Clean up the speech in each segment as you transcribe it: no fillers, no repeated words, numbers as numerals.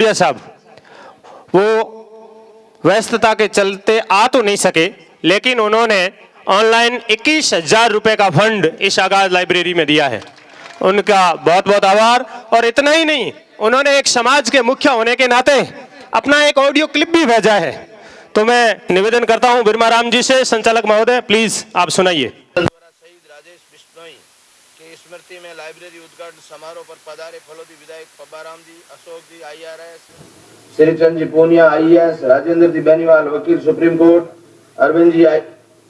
बुढ़िया साहब, वो व्यस्तता के चलते आ तो नहीं सके, लेकिन उन्होंने ऑनलाइन 21,000 रुपए का फंड इस आगाज लाइब्रेरी में दिया है। उनका बहुत बहुत आभार। और इतना ही नहीं, उन्होंने एक समाज के मुखिया होने के नाते अपना एक ऑडियो क्लिप भी भेजा है। तो मैं निवेदन करता हूं बिरमाराम जी से, संचालक महोदय प्लीज आप सुनाइए। शहीद राजेश बिश्नोई के स्मृति में लाइब्रेरी उद्घाटन समारोह पर पधारे फलोदी विधायक पब्बाराम जी, अशोक जी IRS, श्रीचंद जी पूनिया IAS, राजेंद्र जी बेनीवाल वकील supreme court, Arvind ji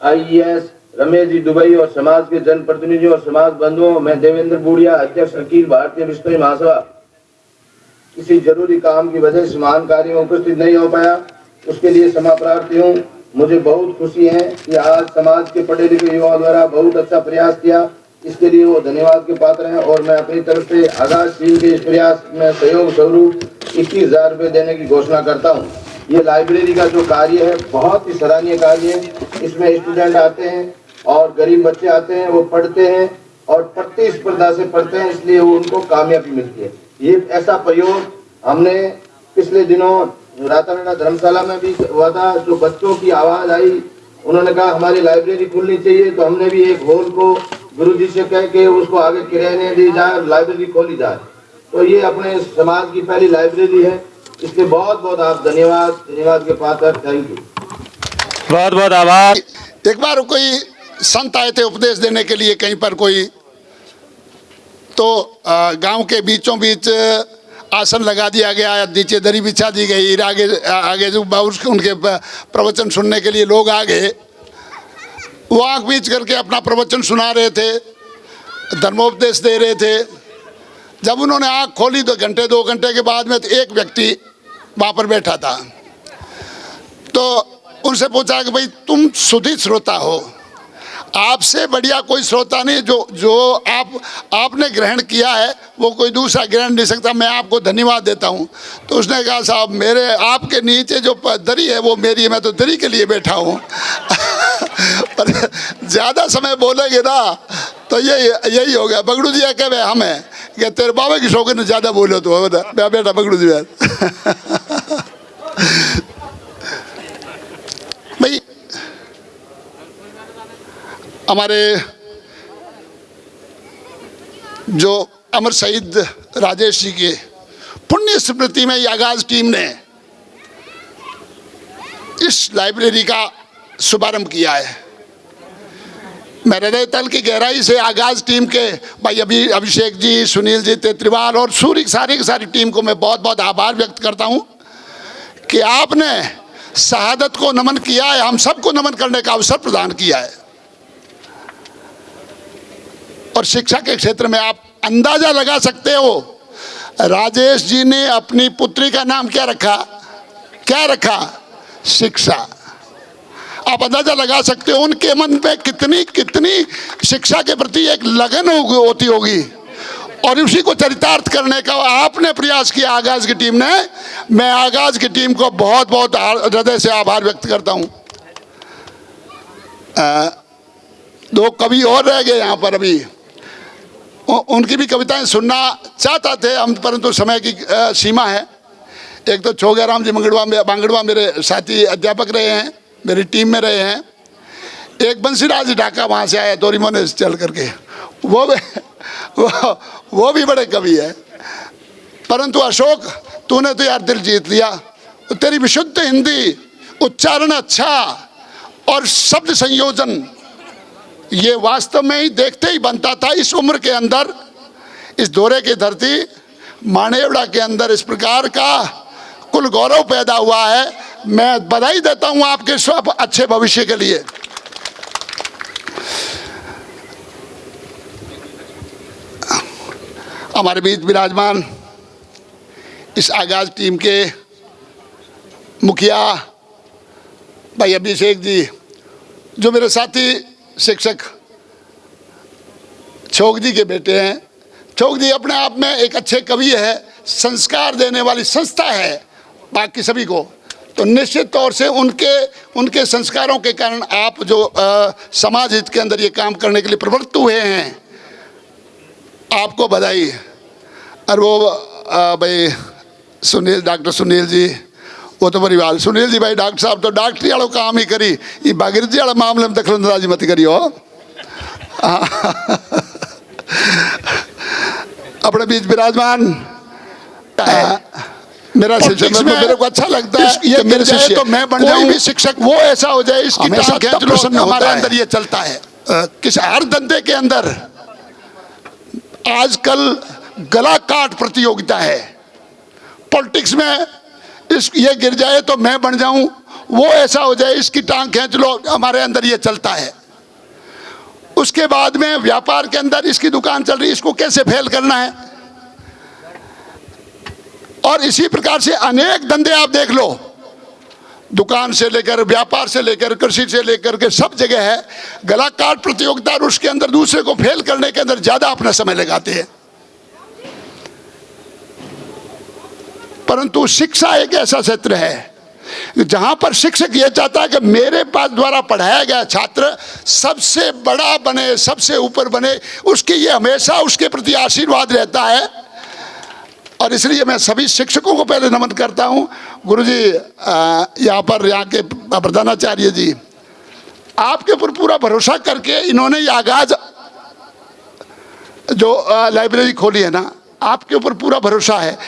IES, Ramesh ji Dubai और समाज के जनप्रतिनिधियों और समाज बंधुओं, मैं देवेंद्र बुढ़िया अध्यक्ष अखिल भारतीय बिश्नोई महासभा किसी जरूरी काम की वजह से महान कार्य में उपस्थित नहीं हो पाया, उसके लिए क्षमा प्रार्थी हूँ। मुझे बहुत खुशी है कि आज समाज के पढ़े लिखे युवाओं द्वारा बहुत अच्छा प्रयास किया, इसके लिए वो धन्यवाद के पात्र हैं। और मैं अपनी तरफ से आगाज टीम के इस प्रयास में सहयोग स्वरूप 21,000 रुपए देने की घोषणा करता हूँ। ये लाइब्रेरी का जो कार्य है बहुत ही सराहनीय कार्य है। इसमें स्टूडेंट आते हैं और गरीब बच्चे आते हैं, वो पढ़ते हैं और प्रतिस्पर्धा से पढ़ते हैं, इसलिए वो उनको कामयाबी मिलती है। ये ऐसा प्रयोग हमने पिछले दिनों रातानाडा धर्मशाला में भी हुआ था। जो बच्चों की आवाज आई, उन्होंने कहा हमारी लाइब्रेरी खुलनी चाहिए, तो हमने भी एक हॉल को गुरुजी से कह के उसको आगे किराए दी जाए, लाइब्रेरी खोली जाए। तो ये अपने समाज की पहली लाइब्रेरी है, इसके बहुत बहुत आप धन्यवाद के पात्र। थैंक यू, बहुत बहुत आभार। एक बार कोई संत आए थे उपदेश देने के लिए कहीं पर कोई, तो गांव के बीचों बीच आसन लगा दिया गया, नीचे दरी बिछा दी गई, आगे जो उनके प्रवचन सुनने के लिए लोग आ गए। वो आँख बीच करके अपना प्रवचन सुना रहे थे, धर्मोपदेश दे रहे थे। जब उन्होंने आँख खोली तो घंटे 2 घंटे के बाद में एक व्यक्ति वहाँ पर बैठा था। तो उनसे पूछा कि भाई तुम सुधी श्रोता हो, आपसे बढ़िया कोई श्रोता नहीं, जो आपने ग्रहण किया है वो कोई दूसरा ग्रहण नहीं सकता, मैं आपको धन्यवाद देता हूँ। तो उसने कहा साहब मेरे आपके नीचे जो दरी है वो मेरी है, मैं तो दरी के लिए बैठा हूँ। पर ज़्यादा समय बोलेंगे ना तो यही हो गया। बगड़ू जी कह भाई हम है कि तेरे बाबा की शौकीन ने ज़्यादा बोलो तो बेटा बगड़ू जी भाई। हमारे जो अमर शहीद राजेश जी के पुण्य स्मृति में आगाज टीम ने इस लाइब्रेरी का शुभारंभ किया है। मैं हृदय तल की गहराई से आगाज टीम के भाई अभिषेक जी, सुनील जी, तेत्रिवाल और सूरी सारी की सारी टीम को मैं बहुत बहुत आभार व्यक्त करता हूं कि आपने शहादत को नमन किया है, हम सबको नमन करने का अवसर प्रदान किया है। और शिक्षा के क्षेत्र में आप अंदाजा लगा सकते हो, राजेश जी ने अपनी पुत्री का नाम क्या रखा? शिक्षा। आप अंदाजा लगा सकते हो उनके मन में कितनी शिक्षा के प्रति एक लगन होती होगी, और उसी को चरितार्थ करने का आपने प्रयास किया आगाज की टीम ने। मैं आगाज की टीम को बहुत बहुत हृदय से आभार व्यक्त करता हूं। 2 कवि और रह गए यहाँ पर, अभी उनकी भी कविताएं सुनना चाहता थे हम, परंतु समय की सीमा है। एक तो छोगाराम जी बांगड़वा मेरे साथी अध्यापक रहे हैं, मेरी टीम में रहे हैं। एक बंसीराज ढाका वहाँ से आया दोरीमोने से चल करके, वो भी बड़े कवि है। परंतु अशोक तूने तो यार दिल जीत लिया, तेरी विशुद्ध हिंदी, उच्चारण अच्छा और शब्द संयोजन, ये वास्तव में ही देखते ही बनता था। इस उम्र के अंदर, इस दौरे की धरती मानेवड़ा के अंदर इस प्रकार का कुल गौरव पैदा हुआ है। मैं बधाई देता हूं आपके सब अच्छे भविष्य के लिए। हमारे बीच विराजमान इस आगाज टीम के मुखिया भाई अभिषेक जी, जो मेरे साथी शिक्षक छोक जी के बेटे हैं। छोक जी अपने आप में एक अच्छे कवि है, संस्कार देने वाली संस्था है बाकी सभी को। तो निश्चित तौर से उनके संस्कारों के कारण आप जो समाज हित के अंदर ये काम करने के लिए प्रवृत्त हुए हैं, आपको बधाई। और वो भाई सुनील, डॉक्टर सुनील जी, वो तो बड़ी बात। सुनील जी भाई डॉक्टर साहब तो डॉक्टरी वालों काम ही करी, ये भागीरथी वाला मामले में दखल अंदाजी मत करियो। अपने बीच विराजमान मेरा शिक्षक मेरे को अच्छा लगता है, ये मेरे शिष्य तो मैं बन जाऊं, भी शिक्षक वो ऐसा हो जाए इसकी प्रसन्न हमारे अंदर ये चलता है। किस हर धंधे के अंदर आजकल गला काट प्रतियोगिता है। पॉलिटिक्स में ये गिर जाए तो मैं बन जाऊं, वो ऐसा हो जाए इसकी टांग खींच लो, हमारे अंदर ये चलता है। उसके बाद में व्यापार के अंदर इसकी दुकान चल रही, इसको कैसे फेल करना है। और इसी प्रकार से अनेक धंधे आप देख लो, दुकान से लेकर व्यापार से लेकर कृषि से लेकर के सब जगह है गला काट प्रतियोगिता, और उसके अंदर दूसरे को फेल करने के अंदर ज्यादा अपना समय लगाते हैं। परंतु शिक्षा एक ऐसा क्षेत्र है जहां पर शिक्षक यह चाहता है कि मेरे पास द्वारा पढ़ाया गया छात्र सबसे बड़ा बने, सबसे ऊपर बने, उसकी ये हमेशा उसके प्रति आशीर्वाद रहता है। और इसलिए मैं सभी शिक्षकों को पहले नमन करता हूं। गुरुजी, यहाँ के प्रधानाचार्य जी, आपके ऊपर पूरा भरोसा करके इन्होंने ये आगाज जो लाइब्रेरी खोली है ना, आपके ऊपर पूरा भरोसा है।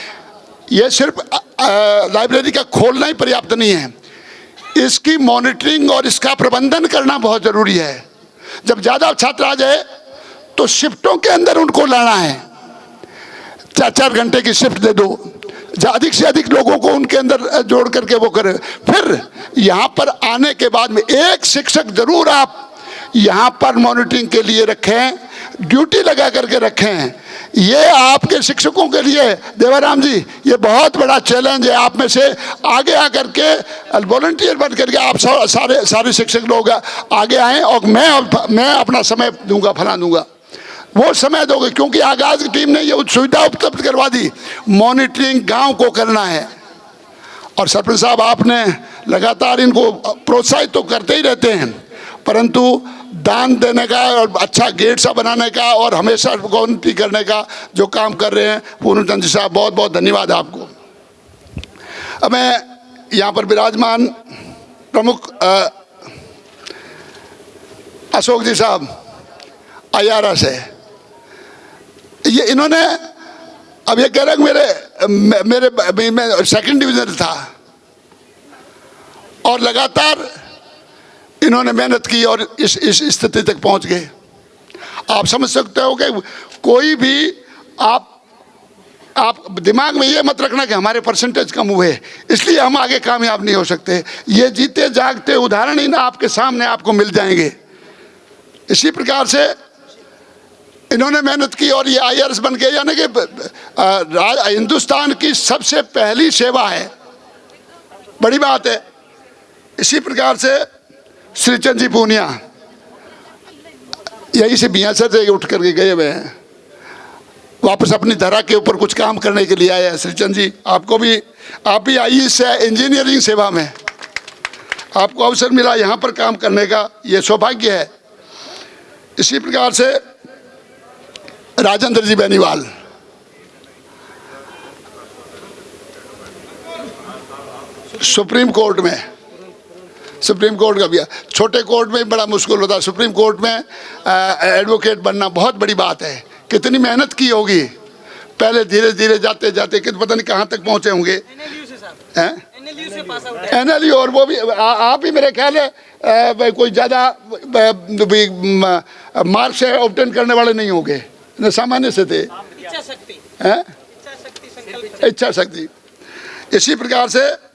ये सिर्फ लाइब्रेरी का खोलना ही पर्याप्त नहीं है, इसकी मॉनिटरिंग और इसका प्रबंधन करना बहुत ज़रूरी है। जब ज़्यादा छात्र आ जाए तो शिफ्टों के अंदर उनको लाना है, 4-4 घंटे की शिफ्ट दे दो, अधिक से अधिक लोगों को उनके अंदर जोड़ करके वो करें। फिर यहाँ पर आने के बाद में एक शिक्षक जरूर आप यहाँ पर मॉनिटरिंग के लिए रखें, ड्यूटी लगा करके रखें। ये आपके शिक्षकों के लिए देवाराम जी ये बहुत बड़ा चैलेंज है। आप में से आगे आकर के वॉलंटियर बन करके आप सारे शिक्षक लोग आगे आएँ, और मैं अपना समय दूंगा, फला दूंगा, वो समय दोगे, क्योंकि आगाज की टीम ने ये सुविधा उपलब्ध करवा दी। मॉनिटरिंग गांव को करना है, और सरपंच साहब आपने लगातार इनको प्रोत्साहित तो करते ही रहते हैं, परंतु दान देने का और अच्छा गेट सा बनाने का और हमेशा गौरती करने का जो काम कर रहे हैं, पूर्णचंद जी साहब बहुत बहुत धन्यवाद आपको। अब मैं यहाँ पर विराजमान प्रमुख अशोक जी साहब IRS है, ये इन्होंने अब ये कह रहे मेरे मैं सेकंड डिवीजन था और लगातार इन्होंने मेहनत की और इस स्थिति तक पहुंच गए। आप समझ सकते हो कि कोई भी आप दिमाग में ये मत रखना कि हमारे परसेंटेज कम हुए इसलिए हम आगे कामयाब नहीं हो सकते। ये जीते जागते उदाहरण ही ना आपके सामने आपको मिल जाएंगे। इसी प्रकार से इन्होंने मेहनत की और ये IRS बन गए, यानी कि हिंदुस्तान की सबसे पहली सेवा है, बड़ी बात है। इसी प्रकार से श्रीचंद जी पूनिया यहीं से बियासर से उठ करके गए हुए हैं, वापस अपनी धरा के ऊपर कुछ काम करने के लिए आए हैं। श्रीचंद जी आप भी आइए से इंजीनियरिंग सेवा में आपको अवसर मिला यहाँ पर काम करने का, ये सौभाग्य है। इसी प्रकार से राजेंद्र जी बेनीवाल, सुप्रीम कोर्ट का भी, छोटे कोर्ट में बड़ा मुश्किल होता है, सुप्रीम कोर्ट में एडवोकेट बनना बहुत बड़ी बात है। कितनी मेहनत की होगी, पहले धीरे धीरे जाते जाते कि पता नहीं कहाँ तक पहुँचे होंगे। NLU और वो भी आप ही मेरे ख्याल है कोई ज़्यादा मार्क से ऑब्टेन करने वाले नहीं होंगे, न सामान्य से थे, इच्छा शक्ति। इसी प्रकार से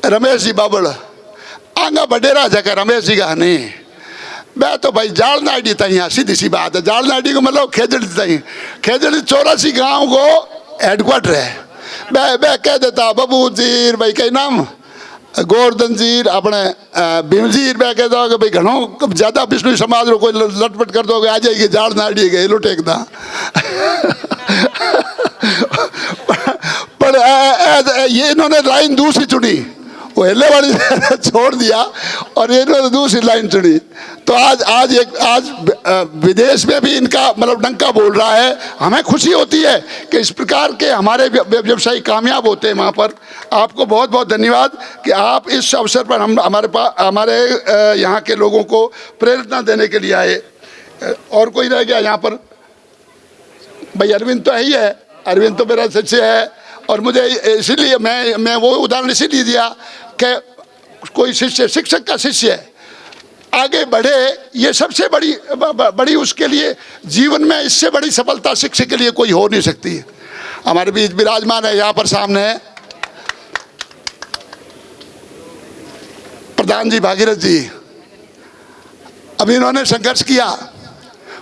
रमेश जी बाबड़ आंगा बडेरा जगह रमेश जी का नहीं, मैं तो भाई जाल नाडी था यहाँ, सीधी सी बात है। जाल नाडी को मतलब खेजड़ी था, खेजड़ी 84 गांव को हेडक्वार्टर है। मैं कह देता बबू जीर भाई कई नाम गोवर्धन जीर अपने भीम जीर, मैं कहता कि भाई घणों ज़्यादा विष्णु समाज को कोई लटपट कर दोगे आ जाएगी जाल नाडी गए लो टेकदा। पर ये इन्होंने लाइन दूसरी चुनी, पहले वाली छोड़ दिया और इन्होंने दूसरी लाइन चुनी। तो आज विदेश में भी इनका मतलब डंका बोल रहा है। हमें खुशी होती है कि इस प्रकार के हमारे व्यवसायी कामयाब होते हैं वहाँ पर। आपको बहुत बहुत धन्यवाद कि आप इस अवसर पर हमारे यहाँ के लोगों को प्रेरणा देने के लिए आए। और कोई रह गया यहाँ पर? भाई अरविंद तो ही है, अरविंद तो मेरा शिष्य है। और मुझे इसीलिए मैं वो उदाहरण इसीलिए दिया कि कोई शिष्य शिक्षक का शिष्य आगे बढ़े, ये सबसे बड़ी उसके लिए जीवन में इससे बड़ी सफलता शिक्षक के लिए कोई हो नहीं सकती है। हमारे बीच विराजमान है यहाँ पर सामने प्रधान जी भागीरथ जी। अभी इन्होंने संघर्ष किया,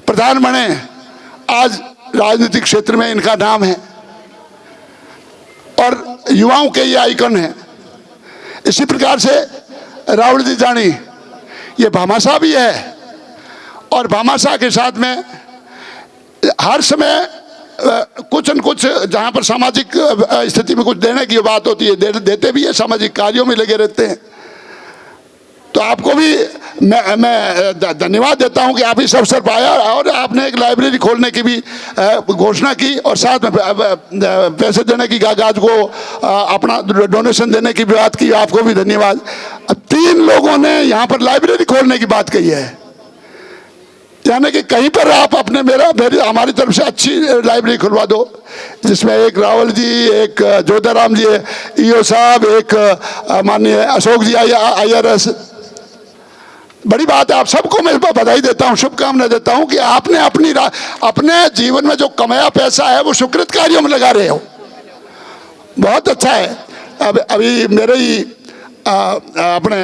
प्रधान बने, आज राजनीतिक क्षेत्र में इनका नाम है और युवाओं के ये आइकन है। इसी प्रकार से राहुल जी जानी, ये भामाशाह भी है और भामाशाह के साथ में हर समय कुछ न कुछ जहाँ पर सामाजिक स्थिति में कुछ देने की बात होती है देते भी है, सामाजिक कार्यों में लगे रहते हैं। तो आपको भी मैं धन्यवाद देता हूं कि आप इस अवसर पाया और आपने एक लाइब्रेरी खोलने की भी घोषणा की और साथ में पैसे देने की कागज को अपना डोनेशन देने की बात की। आपको भी धन्यवाद। 3 लोगों ने यहाँ पर लाइब्रेरी खोलने की बात कही है, यानी कि कहीं पर आप अपने हमारी तरफ से अच्छी लाइब्रेरी खुलवा दो, जिसमें एक रावल जी, एक जोधाराम जी, ईओ साहब, एक माननीय अशोक जी IRS। बड़ी बात है। आप सबको मैं बधाई देता हूँ, शुभकामना देता हूँ कि आपने अपने जीवन में जो कमाया पैसा है वो सुकृत कार्यों में लगा रहे हो। बहुत अच्छा है। अभी मेरे ही अपने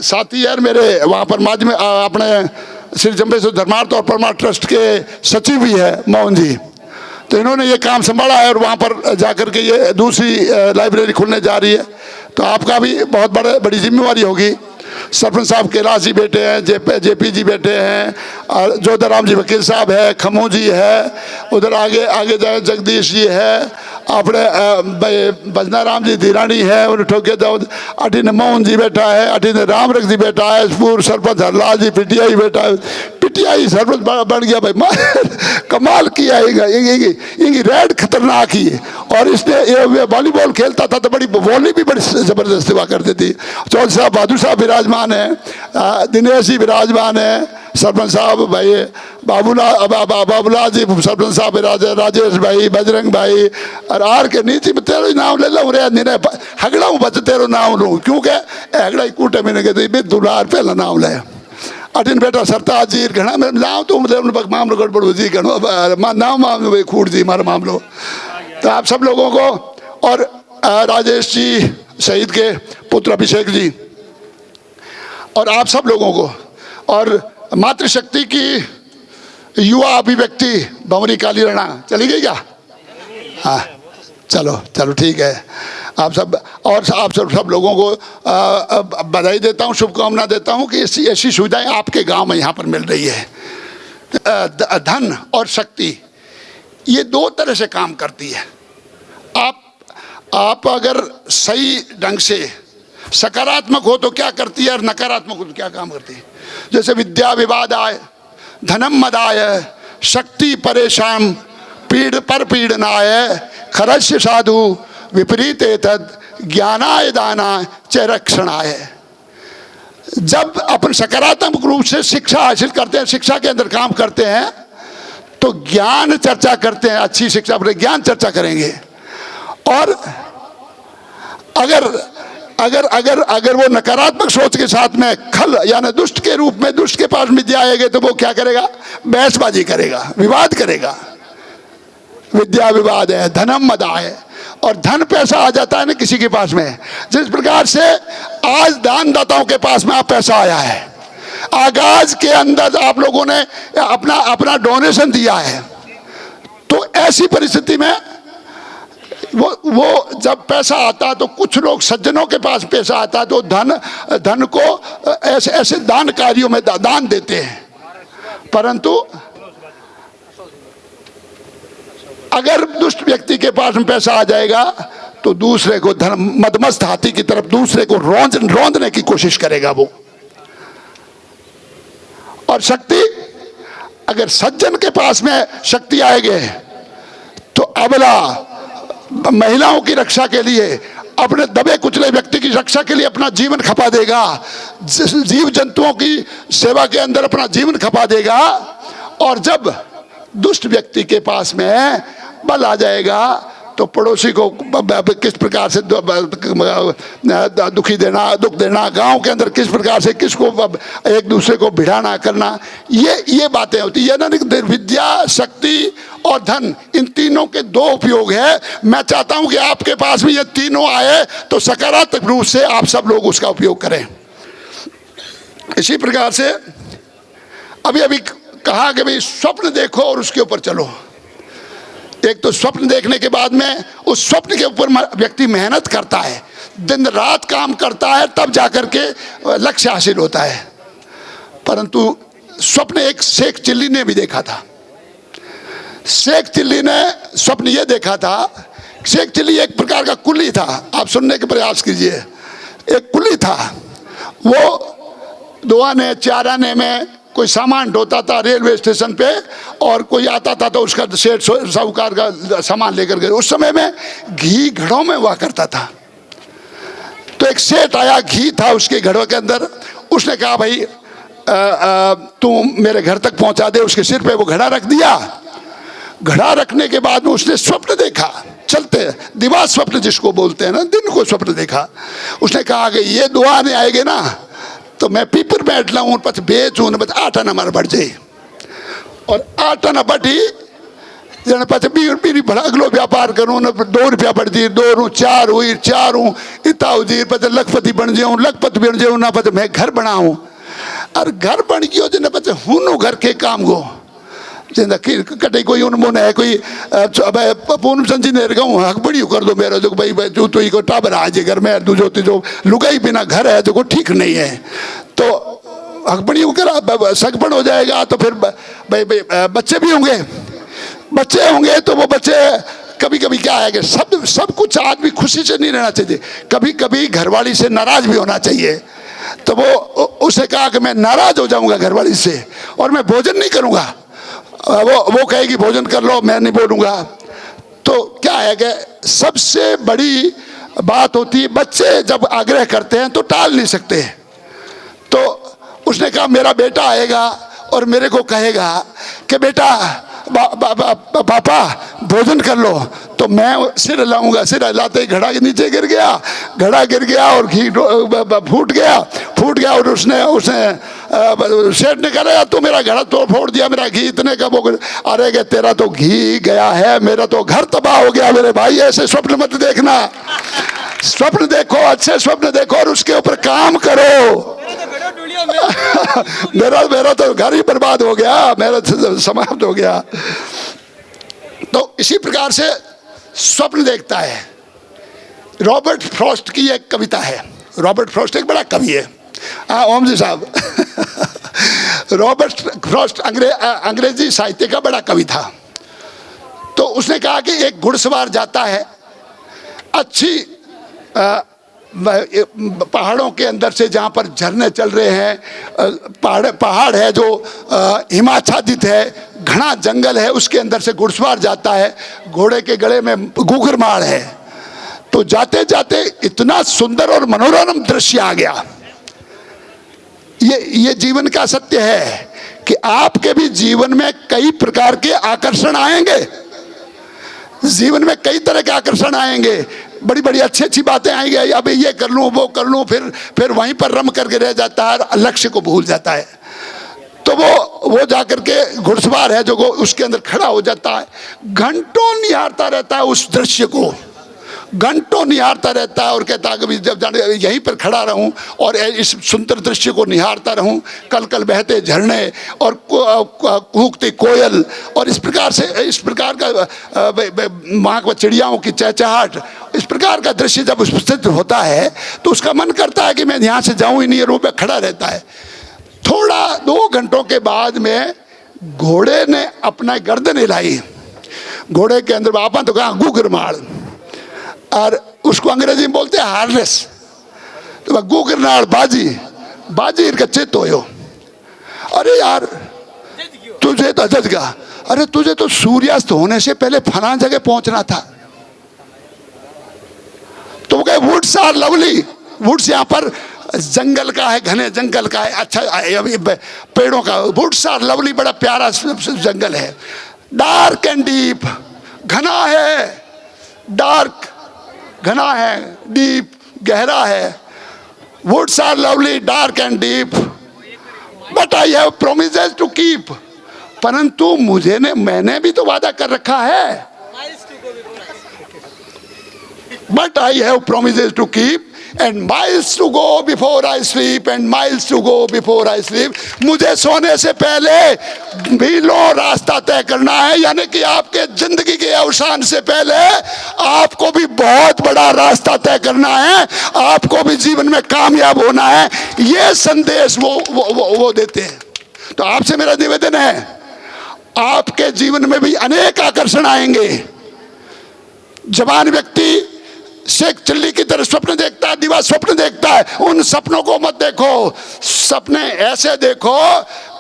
साथी यार मेरे वहाँ पर माध्यम अपने श्री जम्बेश्वर धर्मार्थ और परमार्थ ट्रस्ट के सचिव भी है मोहन जी, तो इन्होंने ये काम संभाला है और वहाँ पर जाकर के ये दूसरी लाइब्रेरी खुलने जा रही है। तो आपका भी बहुत बड़ी जिम्मेवारी होगी। सरपंच साहब कैलाश जी बैठे हैं, JP जी बैठे हैं और जोधाराम जी वकील साहब है, खमू जी है, उधर आगे जाए जगदीश जी है, अपने बजनाराम जी धीरानी है, और ठोके दाऊद अठीन मोहन जी बैठा है, अठीन रामरख जी बैठा है, पूर्व सरपंच हरलाल जी PTI बैठा है। PTI सरपंच बन गया भाई, कमाल किया। इनकी रेड खतरनाक ही है। और इसने वॉलीबॉल खेलता था तो बड़ी वॉली भी बड़ी जबरदस्त हुआ करती थी। चौधरी साहब बहादुर साहब विराजमान है, दिनेश जी विराजमान है, सरपंच साहब भाई बाबूलाल जी सरपंच साहब राजेश भाई, बजरंग भाई और के नीचे में तेरो नाम ले लो रे निने हगड़ा हूँ बच तेरो नाम लूँ क्योंकि हगड़ा ही कूटे मैंने कहते दुलार पहला नाम ले अटिन बेटा सरताज जी घना मेरे नाम तो मतलब मामलो गड़बड़ जी घणो नाम मामलो भाई खूट जी मारा मामलो। तो आप सब लोगों को और राजेश जी शहीद के पुत्र अभिषेक जी और आप सब लोगों को और मातृशक्ति की युवा अभिव्यक्ति भंवरी काली राणा चली गई क्या? हाँ चलो ठीक है। आप सब लोगों को बधाई देता हूँ, शुभकामना देता हूँ कि ऐसी सुविधाएं आपके गांव में यहाँ पर मिल रही है। धन और शक्ति ये 2 तरह से काम करती है। आप अगर सही ढंग से सकारात्मक हो तो क्या करती है और नकारात्मक हो तो क्या काम करती है। जैसे विद्या विवादाय धनम मदाय शक्ति परेशान पीड़ पर पीड़नाय खरस्य साधु विपरीत एतद ज्ञानाय दानाय च रक्षणाय। जब अपन सकारात्मक रूप से शिक्षा हासिल करते हैं, शिक्षा के अंदर काम करते हैं तो ज्ञान चर्चा करते हैं, अच्छी शिक्षा पर ज्ञान चर्चा करेंगे। और अगर वो नकारात्मक सोच के साथ में खल यानी दुष्ट के रूप में दुष्ट के पास विद्या आएगी तो वो क्या करेगा? बहसबाजी करेगा, विवाद करेगा। विद्या विवाद है, धनम मदा है और धन पैसा आ जाता है ना किसी के पास में। जिस प्रकार से आज दानदाताओं के पास में आप पैसा आया है, आगाज के अंदर आप लोगों ने अपना डोनेशन दिया है, तो ऐसी परिस्थिति में वो जब पैसा आता है तो कुछ लोग सज्जनों के पास पैसा आता है तो धन को ऐसे दान कार्यों में दान देते हैं। परंतु अगर दुष्ट व्यक्ति के पास में पैसा आ जाएगा तो दूसरे को मदमस्त हाथी की तरफ दूसरे को रौंदने की कोशिश करेगा वो। और शक्ति, अगर सज्जन के पास में शक्ति आएगी तो अबला महिलाओं की रक्षा के लिए, अपने दबे कुचले व्यक्ति की रक्षा के लिए अपना जीवन खपा देगा, जीव जंतुओं की सेवा के अंदर अपना जीवन खपा देगा। और जब दुष्ट व्यक्ति के पास में बल आ जाएगा तो पड़ोसी को किस प्रकार से दुख देना, गांव के अंदर किस प्रकार से किसको एक दूसरे को भिड़ाना करना, ये बातें होती है ना। विद्या, शक्ति और धन, इन तीनों के दो उपयोग है। मैं चाहता हूं कि आपके पास भी ये तीनों आए तो सकारात्मक रूप से आप सब लोग उसका उपयोग करें। इसी प्रकार से अभी कहा कि भाई स्वप्न देखो और उसके ऊपर चलो। एक तो स्वप्न देखने के बाद में उस स्वप्न के ऊपर व्यक्ति मेहनत करता है, दिन रात काम करता है, तब जाकर के लक्ष्य हासिल होता है। परंतु स्वप्न एक शेख चिल्ली ने भी देखा था। शेख चिल्ली ने स्वप्न ये देखा था, शेख चिल्ली एक प्रकार का कुली था, आप सुनने के प्रयास कीजिए। एक कुली था, वो 2 आने 4 आने में कोई सामान ढोता था रेलवे स्टेशन पे, और कोई आता था तो उसका सेठ साहूकार का सामान लेकर गए। उस समय में घी घड़ों में हुआ करता था। तो एक सेठ आया, घी था उसके घड़ों के अंदर। उसने कहा भाई तू मेरे घर तक पहुंचा दे। उसके सिर पे वो घड़ा रख दिया। घड़ा रखने के बाद में उसने स्वप्न देखा, चलते दिवा स्वप्न जिसको बोलते हैं ना, दिन को स्वप्न देखा। उसने कहा कि ये 2 आने आएंगे ना तो मैं पीपर बैठ लाऊं, पच बेचूं, बस 8 आना मार बढ़ जाए। और 8 आना बढ़ी जन पच बीरी भला अगलो व्यापार करूं न, 2 रुपया बढ़ दी, 2 रू 4 हुई, 4 हूँ इतना हुई, पच लखपति बन जाऊं, लखपति बन जाऊं ना, पच मैं घर बनाऊं। और घर बन गयो जन पच हूँ घर के काम गो जिंदा कटे कोई उनमोन है कोई पूनम संजी ने गऊ हक बड़ी कर दो मेरा जो भाई जो तो को टाबर आज घर में दूजो तीजो लुगाई बिना घर है जो को ठीक नहीं है, तो हक बड़ी करा सगपन हो जाएगा। तो फिर भाई बच्चे भी होंगे, बच्चे होंगे तो वो बच्चे कभी कभी क्या है कि सब कुछ आदमी खुशी से नहीं रहना चाहिए, कभी कभी घरवाली से नाराज भी होना चाहिए। तो वो उसे कहा कि मैं नाराज हो जाऊंगा घरवाली से और मैं भोजन नहीं करूंगा। वो कहेगी भोजन कर लो, मैं नहीं बोलूंगा। तो क्या है कि सबसे बड़ी बात होती है, बच्चे जब आग्रह करते हैं तो टाल नहीं सकते। तो उसने कहा मेरा बेटा आएगा और मेरे को कहेगा कि बेटा पापा भोजन कर लो, तो मैं सिर हिलाऊंगा। सिर हिलाते ही घड़ा के नीचे गिर गया, घड़ा गिर गया और घी फूट गया। और उसने सेठ ने कहा तू मेरा घड़ा तो फोड़ दिया, मेरा घी इतने का वो। अरे के तेरा तो घी गया है, मेरा तो घर तबाह हो गया। मेरे भाई ऐसे स्वप्न मत देखना, स्वप्न देखो, अच्छे स्वप्न देखो और उसके ऊपर काम करो। मेरा तो घर ही बर्बाद हो गया, मेरा समाप्त हो गया। तो इसी प्रकार से स्वप्न देखता है। रॉबर्ट फ्रॉस्ट की एक कविता है। रॉबर्ट फ्रॉस्ट एक बड़ा कवि है, ओम जी साहब। रॉबर्ट फ्रॉस्ट अंग्रेजी साहित्य का बड़ा कवि था। तो उसने कहा कि एक घुड़सवार जाता है अच्छी पहाड़ों के अंदर से, जहाँ पर झरने चल रहे हैं, पहाड़ है जो हिमाच्छादित है, घना जंगल है, उसके अंदर से घुड़सवार जाता है। घोड़े के गले में घूघरमाड़ है। तो जाते जाते इतना सुंदर और मनोरम दृश्य आ गया। ये जीवन का सत्य है कि आपके भी जीवन में कई प्रकार के आकर्षण आएंगे। जीवन में कई तरह के आकर्षण आएंगे, बड़ी बड़ी अच्छी बातें आएंगी। अब ये कर लूँ वो कर लूँ, फिर वहीं पर रम करके रह जाता है, लक्ष्य को भूल जाता है। तो वो जाकर के घुड़सवार है जो उसके अंदर खड़ा हो जाता है, घंटों निहारता रहता है उस दृश्य को, घंटों निहारता रहता है और कहता है कि जब जाने यहीं पर खड़ा रहूं और इस सुंदर दृश्य को निहारता रहूं, कल कल बहते झरने और कूकती कोयल और इस प्रकार का वहाँ पर चिड़ियाओं की चहचहाट, इस प्रकार का दृश्य जब उपस्थित होता है तो उसका मन करता है कि मैं यहाँ से जाऊँ ही नहीं, रूप में खड़ा रहता है। थोड़ा 2 घंटों के बाद में घोड़े ने अपना गर्दन हिलाई, घोड़े के अंदर आपा तो कहा घूघरमाड़, और उसको अंग्रेजी में बोलते हैं हार्नेस। तो गुगरनाल बाजी बाजी इनका चित्त हो। अरे यार तुझे तो जज गा, अरे तुझे तो सूर्यास्त होने से पहले फलां जगह पहुंचना था। तो वो कहे वुड्स आर लवली, वुड्स यहाँ पर जंगल का है, घने जंगल का है, अच्छा अभी पेड़ों का, वुड्स आर लवली, बड़ा प्यारा जंगल है। डार्क एंड डीप, घना है, डार्क घना है, डीप गहरा है। Woods are lovely, dark and deep, but I have promises to keep, परंतु मैंने भी तो वादा कर रखा है। But I have promises to keep and miles to go before I sleep and miles to go before I sleep। मुझे सोने से पहले मीलों रास्ता तय करना है, यानी कि आपके जिंदगी के अवसान से पहले आपको भी बहुत बड़ा रास्ता तय करना है, आपको भी जीवन में कामयाब होना है। ये संदेश वो देते हैं। तो आपसे मेरा निवेदन है, आपके जीवन में भी अनेक आकर्षण आएंगे। जवान व्यक्ति शेख चिल्ली की तरह स्वप्न देखता है, दिवा स्वप्न देखता है, उन सपनों को मत देखो। सपने ऐसे देखो,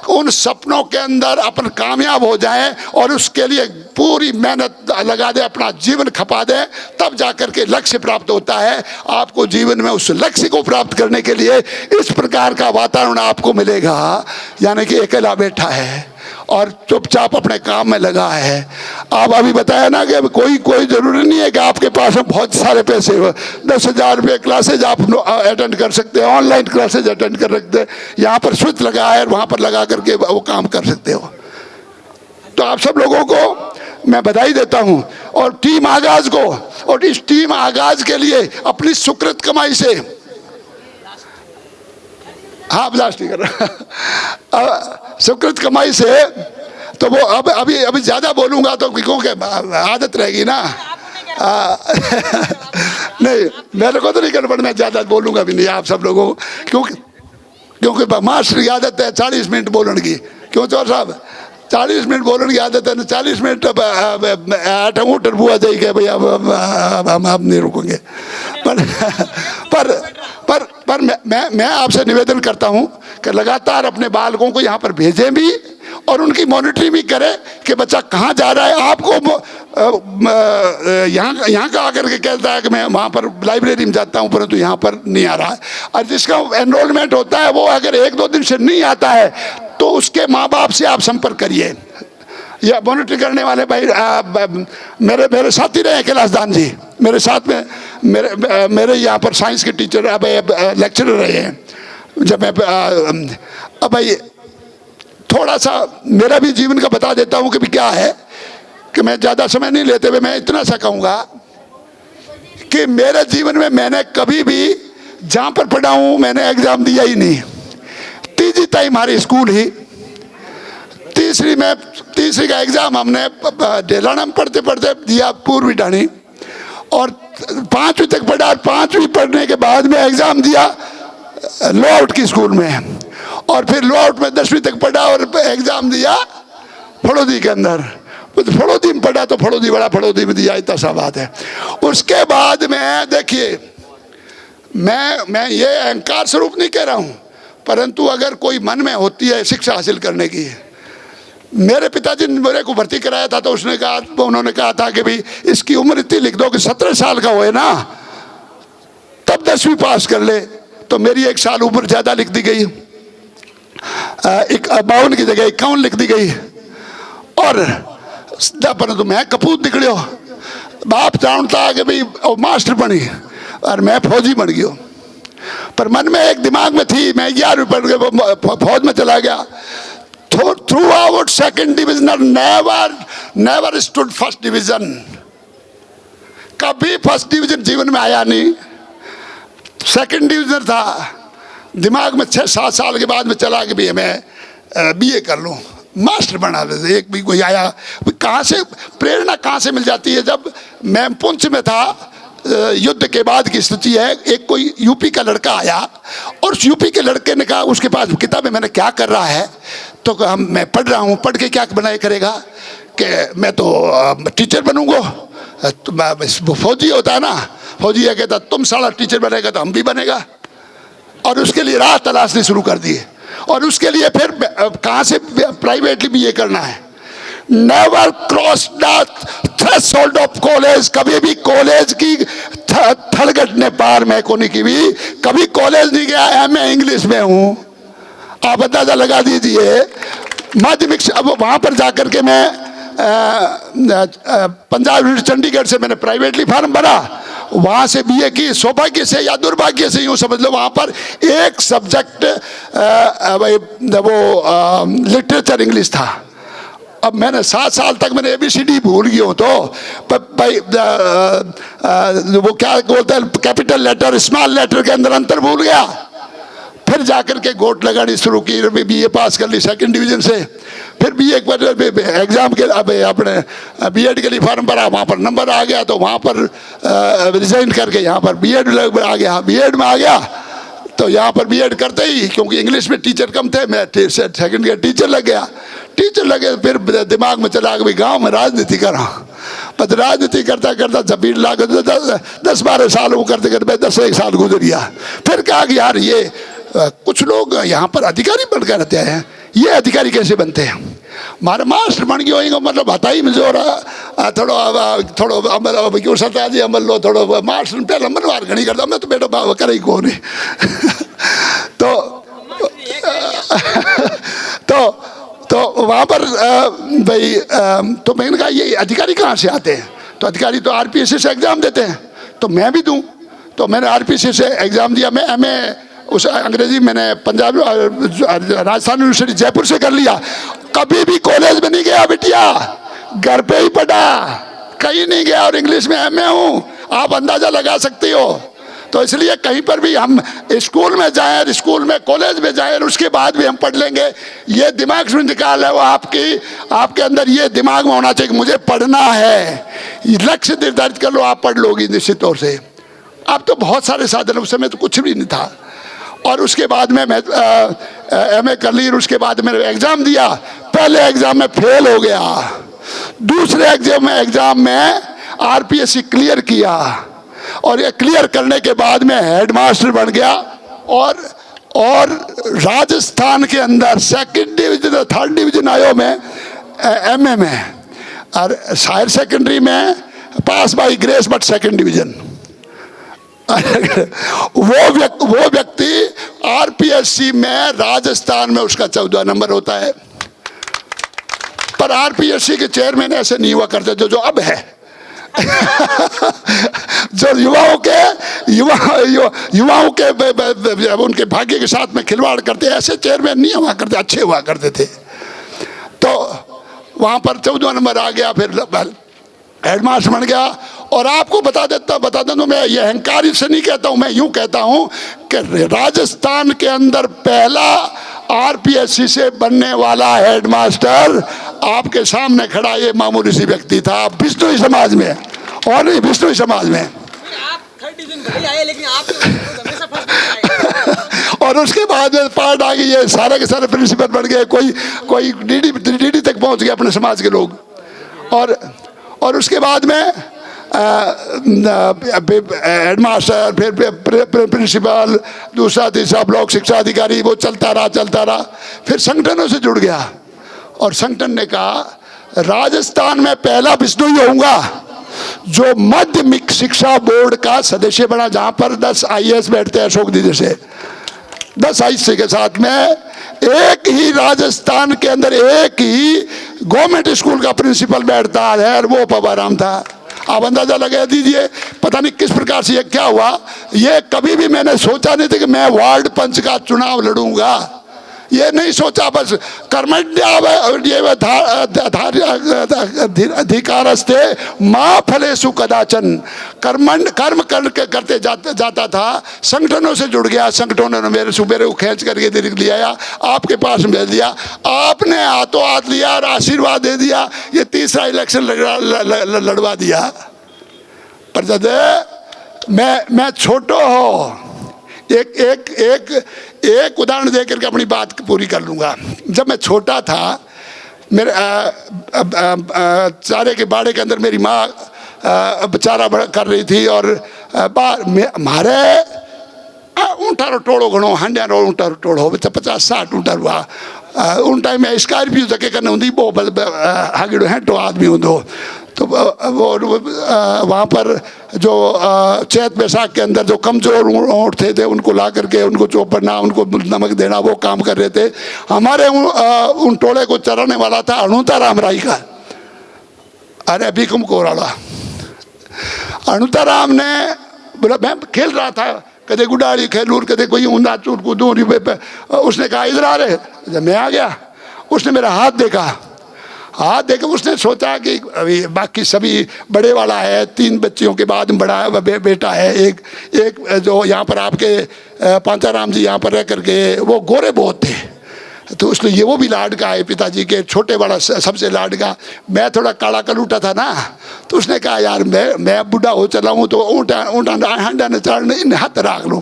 उन सपनों के अंदर अपन कामयाब हो जाएं और उसके लिए पूरी मेहनत लगा दे, अपना जीवन खपा दे, तब जाकर के लक्ष्य प्राप्त होता है। आपको जीवन में उस लक्ष्य को प्राप्त करने के लिए इस प्रकार का वातावरण आपको मिलेगा, यानी कि अकेला बैठा है और चुपचाप अपने काम में लगा है। आप अभी बताया ना कि कोई जरूरी नहीं है कि आपके पास बहुत सारे पैसे हो। 10,000 रुपये क्लासेज आप अटेंड कर सकते हैं, ऑनलाइन क्लासेज अटेंड कर सकते हैं, यहाँ पर स्विच लगा है, वहाँ पर लगा करके वो काम कर सकते हो। तो आप सब लोगों को मैं बधाई देता हूँ और टीम आगाज को, और इस टीम आगाज के लिए अपनी सुकृत कमाई से, हाँ ब्लास्ट नहीं कर रहा, सुकृत कमाई से, तो वो अभी ज़्यादा बोलूँगा तो क्योंकि आदत रहेगी ना। नहीं मेरे को तो नहीं करना, मैं ज़्यादा बोलूँगा भी नहीं आप सब लोगों को, क्योंकि मास्टर की आदत है 40 मिनट बोलने की। क्यों चौर साहब 40 मिनट बोलने की आदत है ना, 40 मिनट आठ बुआ जाएगी भाई, अब हम नहीं रुकेंगे। पर मैं आपसे निवेदन करता हूं कि लगातार अपने बालकों को यहाँ पर भेजें भी और उनकी मॉनिटरिंग भी करें कि बच्चा कहाँ जा रहा है। आपको यहाँ का आकर के कहता है कि मैं वहाँ पर लाइब्रेरी में जाता हूँ, परंतु यहाँ पर नहीं आ रहा है। और जिसका एनरोलमेंट होता है वो अगर 1-2 दिन से नहीं आता है तो उसके माँ बाप से आप संपर्क करिए, या मॉनिटरिंग करने वाले भाई मेरे साथी रहे कैलाशदान जी, मेरे साथ में मेरे यहाँ पर साइंस के टीचर अब लेक्चरर रहे हैं। जब मैं अब भाई थोड़ा सा मेरा भी जीवन का बता देता हूँ कि भी क्या है, कि मैं ज़्यादा समय नहीं लेते हुए मैं इतना सा कहूँगा कि मेरे जीवन में मैंने कभी भी जहाँ पर पढ़ा हूँ मैंने एग्ज़ाम दिया ही नहीं। तीसरी टाइम हमारी स्कूल ही, तीसरी का एग्ज़ाम हमने डेलाना में पढ़ते पढ़ते दिया पूर्वी डानी, और 5वीं तक पढ़ा, और 5वीं पढ़ने के बाद में एग्ज़ाम दिया लो आउट की स्कूल में, और फिर लो आउट में 10वीं तक पढ़ा और एग्ज़ाम दिया फड़ौदी के अंदर। फड़ौदी में पढ़ा तो फड़ौदी में दिया, इतना सा बात है। उसके बाद में देखिए मैं ये अहंकार स्वरूप नहीं कह रहा हूँ, परंतु अगर कोई मन में होती है शिक्षा हासिल करने की, मेरे पिताजी ने मेरे को भर्ती कराया था तो उन्होंने कहा था कि भाई इसकी उम्र इतनी लिख दो कि 17 साल का होए ना तब 10वीं पास कर ले। तो मेरी 1 साल उम्र ज़्यादा लिख दी गई, 52 की जगह 51 लिख दी गई, और परंतु मैं कपूत निकलियो। बाप जानता कि भाई मास्टर बनी और मैं फौजी बन गया, पर मन में एक दिमाग में थी, मैं 11वीं पढ़ के फौज में चला गया। Through out second division never stood first division, कभी फर्स्ट डिवीजन जीवन में आया नहीं, सेकेंड डिवीजन था। दिमाग में 6-7 साल के बाद में चला कि भी मैं BA कर लूँ, मास्टर बना देते। एक भी कोई आया, कहाँ से प्रेरणा कहाँ से मिल जाती है। जब मैं पुंछ में था, युद्ध के बाद की स्थिति है, एक कोई यूपी का लड़का आया और उस यूपी के लड़के ने कहा, उसके पास किताब है, मैंने क्या कर रहा है, तो मैं पढ़ रहा हूँ, पढ़ के क्या बनाए करेगा कि मैं तो टीचर बनूंगा, तो फौजी होता है ना, फौजी ये कहता तुम साला टीचर बनेगा तो हम भी बनेगा, और उसके लिए राह तलाशनी शुरू कर दी। और उसके लिए फिर कहाँ से प्राइवेटली भी ये करना है। Never cross the threshold of college, कभी भी कॉलेज की थड़गट ने पार मैं को नहीं की भी, कभी कॉलेज नहीं गया, एमए इंग्लिश में हूँ, आप अंदाजा लगा दीजिए। माध्यमिक अब वहाँ पर जाकर के मैं पंजाब यूनिवर्सिटी चंडीगढ़ से मैंने प्राइवेटली फार्म भरा, वहाँ से बीए की, सौभाग्य से या दुर्भाग्य से यूँ समझ लो, वहाँ पर एक सब्जेक्ट वो लिटरेचर इंग्लिश था। अब मैंने 7 साल तक मैंने ABCD भूल गया हूँ, तो भाई वो क्या बोलते हैं कैपिटल लेटर स्मॉल लेटर के अंदर अंतर भूल गया। फिर जाकर के गोट लगानी शुरू की, बीए पास कर ली 2nd डिवीजन से। फिर बीए एग्जाम के अपने बीएड के लिए फॉर्म भरा, वहाँ पर नंबर आ गया, तो वहाँ पर रिजाइन करके यहाँ पर बीएड आ गया। बीएड में आ गया तो यहाँ पर बीएड करते ही, क्योंकि इंग्लिश में टीचर कम थे, मैं 2nd का टीचर लग गया। टीचर लगे फिर दिमाग में चला कि भाई गाँव में राजनीति कर रहा हूँ। बस राजनीति करता करता 10-12 साल वो करते करते 10 साल गुजर गया। फिर कहा कि यार ये कुछ लोग यहाँ पर अधिकारी बनकर रहते हैं, ये अधिकारी कैसे बनते हैं। मारे मास्टर बन गए होंगे, मतलब बताई में जो रहा थोड़ो अमल क्यों सरदार जी अमल लो थोड़ो मास्टर पहले अमलवार घनी करता, मैं तो बेटा बाबा करे ही कौन है। तो वहाँ पर भाई तो मैंने कहा ये अधिकारी कहाँ से आते हैं, तो अधिकारी तो RPSC से एग्ज़ाम देते हैं, तो मैं भी दूँ। तो मैंने RPSC से एग्ज़ाम दिया। मैं MA उस अंग्रेजी मैंने पंजाब राजस्थान यूनिवर्सिटी जयपुर से कर लिया। कभी भी कॉलेज में नहीं गया बिटिया, घर पे ही पढ़ा, कहीं नहीं गया, और इंग्लिश में MA हूँ, आप अंदाज़ा लगा सकते हो। तो इसलिए कहीं पर भी हम स्कूल में जाएं, स्कूल में कॉलेज में जाएं, उसके बाद भी हम पढ़ लेंगे। ये दिमाग से निकाल है वो आपके अंदर ये दिमाग में होना चाहिए कि मुझे पढ़ना है। लक्ष्य निर्धारित कर लो, आप पढ़ लोगी निश्चित तौर से। अब तो बहुत सारे साधन, उस समय तो कुछ भी नहीं था। और उसके बाद में मैं MA कर ली, उसके बाद मैंने एग्ज़ाम दिया। पहले एग्ज़ाम में फेल हो गया, दूसरे एग्ज़ाम में RPSC क्लियर किया, और ये क्लियर करने के बाद में हेडमास्टर बन गया। और राजस्थान के अंदर 2nd डिवीजन 3rd डिवीजन आयो मैं MA में, और हायर सेकेंडरी में pass by grace but 2nd division. वो व्यक्ति RPSC में राजस्थान में उसका 14 नंबर होता है, पर RPSC के चेयरमैन ऐसे नहीं हुआ करते जो अब है। जो युवाओं के उनके भाग्य के साथ में खिलवाड़ करते, ऐसे चेयरमैन नहीं हुआ करते, अच्छे हुआ करते थे। तो वहाँ पर 14 नंबर आ गया, फिर हेडमास्टर बन गया। और आपको बता दूं, मैं ये अहंकारी से नहीं कहता हूँ, मैं यूँ कहता हूँ कि राजस्थान के अंदर पहला RPSC से बनने वाला हेडमास्टर आपके सामने खड़ा ये मामूली सी व्यक्ति था, बिश्नोई समाज में, और नहीं बिश्नोई समाज में। आप 3rd डिवीजन भले आए, लेकिन आप हमेशा फर्स्ट आए। और उसके बाद में पार्ट आ गई, ये सारे के सारे प्रिंसिपल बन गए, कोई DD तक पहुंच गए अपने समाज के लोग। और उसके बाद में हेडमास्टर, फिर प्रिंसिपल, दूसरा तीसरा ब्लॉक शिक्षा अधिकारी, वो चलता रहा। फिर संगठनों से जुड़ गया, और संगठन ने कहा राजस्थान में पहला बिश्नोई होऊंगा जो माध्यमिक शिक्षा बोर्ड का सदस्य बना, जहां पर 10 IAS बैठते हैं अशोक दी जैसे। 10 IAS के साथ में एक ही राजस्थान के अंदर एक ही गवर्नमेंट स्कूल का प्रिंसिपल बैठता है, और वो पबाराम था। आप अंदाजा लगा दीजिए पता नहीं किस प्रकार से ये क्या हुआ। ये कभी भी मैंने सोचा नहीं था कि मैं वार्ड पंच का चुनाव लड़ूंगा, ये नहीं सोचा। बस अधिकारस्ते माँ फलेसु कदाचन, कर्म करते जाता था। संगठनों से जुड़ गया, संगठनों ने मेरे को खींच करके दिल्ली ले आया, आपके पास भेज दिया, आपने हाथों हाथ लिया और आशीर्वाद दे दिया। ये तीसरा इलेक्शन लड़वा दिया। पर जब मैं छोटो हो, एक उदाहरण देकर के अपनी बात पूरी कर लूँगा। जब मैं छोटा था, मेरे चारे के बाड़े के अंदर मेरी माँ चारा कर रही थी, और मारे ऊँटारो टोड़ो घणो हांडियारो ऊँटारो टोड़ो हो 50-60 ऊँटा हुआ उन टाइम में स्कॉर्पियो धके करने होंगी वो हागिड़ो हेंटो आदमी होंदो तो वो वहाँ पर जो चैत बैसाख के अंदर जो कमज़ोर ऊँट थे उनको ला करके उनको चौपड़ना उनको नमक देना वो काम कर रहे थे। हमारे उन टोले को चराने वाला था अणुता राम राई का, अरे अभी कुम कोराला। अणुता राम ने बोला मैं खेल रहा था कदे गुडाड़ी खेलूर कदे कोई ऊंधा चूट कूदूर, उसने कहा इधर आ रहे, जब मैं आ गया उसने मेरा हाथ देखा, हाथ देकर उसने सोचा कि अभी बाकी सभी बड़े वाला है, 3 बच्चियों के बाद बड़ा बेटा है, एक जो यहाँ पर आपके पांचाराम जी यहाँ पर रह करके वो गोरे बहुत थे तो इसलिए वो भी लाडका है पिताजी के, छोटे वाला सबसे लाडका। मैं थोड़ा काला कलूटा था ना तो उसने कहा यार मैं बुढ़ा हो चला हूँ तो ऊँटा हांडा ने चढ़ने इन हाथ रख लूँ।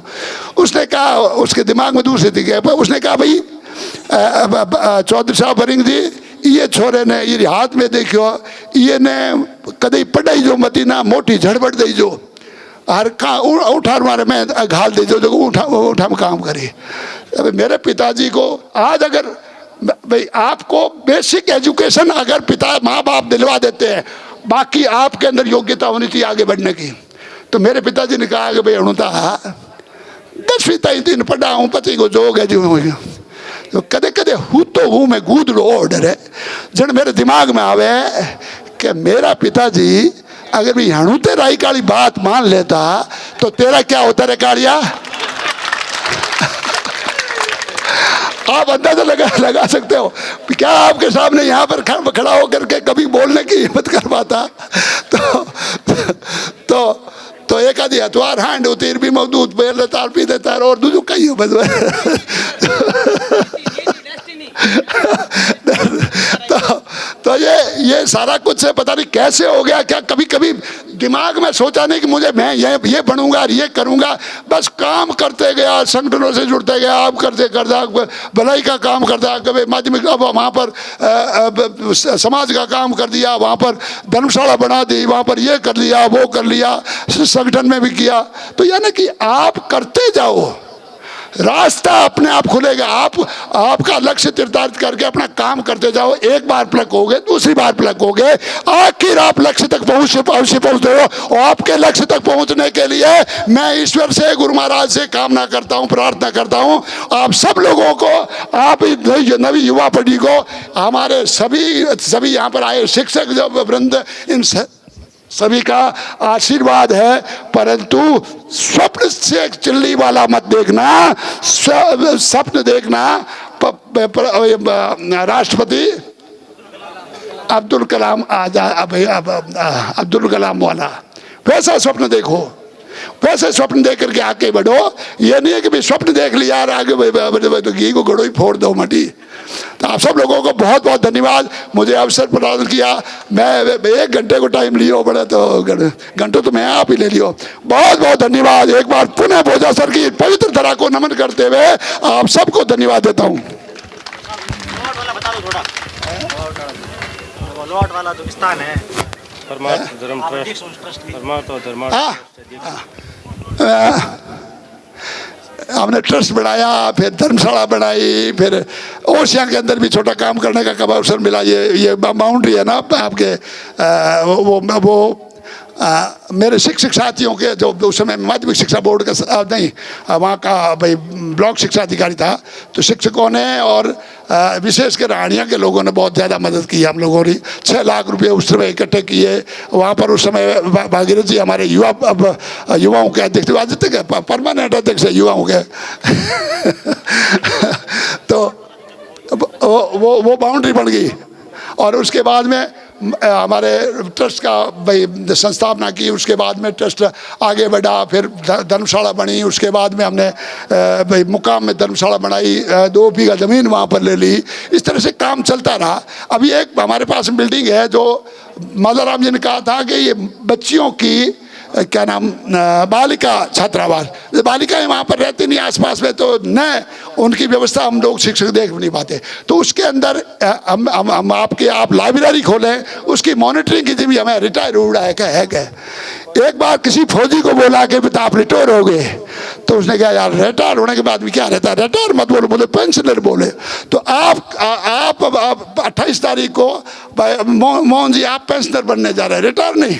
उसने कहा उसके दिमाग में दूसरी थी उसने कहा भाई चौधरी साहब बरिंग जी ये छोरे ने ये हाथ में देखियो ये ने कदई पढ़ाई जो मती ना मोटी झड़बड़ दई जो हर का उठा मारे मैं घाल दे जो उठा में काम करे। अब मेरे पिताजी को आज अगर भाई आपको बेसिक एजुकेशन अगर पिता माँ बाप दिलवा देते हैं, बाकी आपके अंदर योग्यता होनी चाहिए आगे बढ़ने की। तो मेरे पिताजी ने कहा कि भाई अणुता 10वीं ताई दिन पढ़ा हूँ पति को जोग है जो तो कदे कदे हूँ तो हूँ मैं गूद लो ऑर्डर है जन मेरे दिमाग में आवे कि मेरा पिताजी अगर भी हणुते राई काली बात मान लेता तो तेरा क्या होता रे कालिया। आप अंदाजा लगा सकते हो क्या आपके सामने यहाँ पर खड़ा होकर के कभी बोलने की हिम्मत कर पाता। तो एक आधी हथवार हांड उतीर भी मौजूद बेल देता और पी देता और दूजू कही हो बस तो ये सारा कुछ है पता नहीं कैसे हो गया क्या। कभी कभी दिमाग में सोचा नहीं कि मुझे मैं ये बनूंगा ये करूंगा, बस काम करते गया, संगठनों से जुड़ते गया, आप करते करता भलाई का काम करता, कभी माध्यमिक अब वहाँ पर समाज का काम कर दिया, वहाँ पर धर्मशाला बना दी, वहाँ पर ये कर लिया वो कर लिया, संगठन में भी किया। तो यानी कि आप करते जाओ रास्ता अपने आप खुलेगा। आपका लक्ष्य निर्धारित करके अपना काम करते जाओ, एक बार प्लग हो गए, दूसरी बार प्लग हो गए, आखिर आप लक्ष्य तक पहुंचते हो। और आपके लक्ष्य तक पहुंचने के लिए मैं ईश्वर से गुरु महाराज से कामना करता हूं, प्रार्थना करता हूं आप सब लोगों को, आप नवी युवा पीढ़ी को, हमारे सभी यहाँ पर आए शिक्षक जो वृंद, इन सभी का आशीर्वाद है। परंतु स्वप्न से चिल्ली वाला मत देखना, स्वप्न देखना राष्ट्रपति अब्दुल कलाम अब्दुल कलाम वाला वैसा स्वप्न देखो, वैसे स्वप्न देख करके आगे बढ़ो। ये नहीं है कि भाई स्वप्न देख लिया यार आगे तो घी को घड़ो ही फोड़ दो मटी। तो आप सब लोगों को बहुत बहुत धन्यवाद, मुझे अवसर प्रदान किया। मैं 1 घंटे को टाइम लियो बड़ा तो घंटों तो मैं आप ही ले लियो। बहुत बहुत धन्यवाद। एक बार पुनः भोजा सर की पवित्र धरा को नमन करते हुए आप सबको धन्यवाद देता हूँ। वाला जो स्थान है परमार्थ धर्म हमने ट्रस्ट बनाया, फिर धर्मशाला बनाई, फिर ओशिया के अंदर भी छोटा काम करने का कब अवसर मिला। ये बाउंड्री है ना आपके वो मेरे शिक्षक साथियों के जो उस समय माध्यमिक शिक्षा बोर्ड का नहीं वहाँ का भाई ब्लॉक शिक्षा अधिकारी था, तो शिक्षकों ने और विशेषकर रानिया के लोगों ने बहुत ज़्यादा मदद की। हम लोगों ने 6 लाख रुपए उस समय इकट्ठे किए। वहाँ पर उस समय भागीरथ जी हमारे युवाओं के अध्यक्ष थे, परमानेंट अध्यक्ष है युवाओं के तो वो बाउंड्री बन गई। और उसके बाद में हमारे ट्रस्ट का भाई संस्थापना की, उसके बाद में ट्रस्ट आगे बढ़ा, फिर धर्मशाला बनी, उसके बाद में हमने भाई मुकाम में धर्मशाला बनाई, 2 बीघा ज़मीन वहाँ पर ले ली। इस तरह से काम चलता रहा। अभी एक हमारे पास बिल्डिंग है जो माधवराम जी ने कहा था कि ये बच्चियों की क्या नाम बालिका छात्रावास, बालिकाएं वहाँ पर रहती नहीं आसपास में, तो न उनकी व्यवस्था हम लोग शिक्षक देख नहीं पाते। तो उसके अंदर हम आप लाइब्रेरी खोलें, उसकी मॉनिटरिंग की भी हमें रिटायर हुआ है क्या एक बार किसी फौजी को बोला कि बेटा आप रिटायर हो गए, तो उसने कहा यार रिटायर होने के बाद भी क्या रहता है, रिटायर मत बोलो, बोले पेंशनर बोले। तो आप 28 तारीख को मोहन जी आप पेंशनर बनने जा रहे हैं, रिटायर नहीं,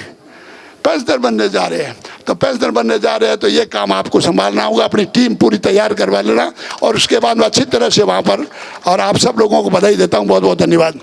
पेंशनर बनने जा रहे हैं। तो पेंशनर बनने जा रहे हैं तो ये काम आपको संभालना होगा, अपनी टीम पूरी तैयार करवा लेना और उसके बाद अच्छी तरह से वहाँ पर। और आप सब लोगों को बधाई देता हूँ, बहुत बहुत धन्यवाद।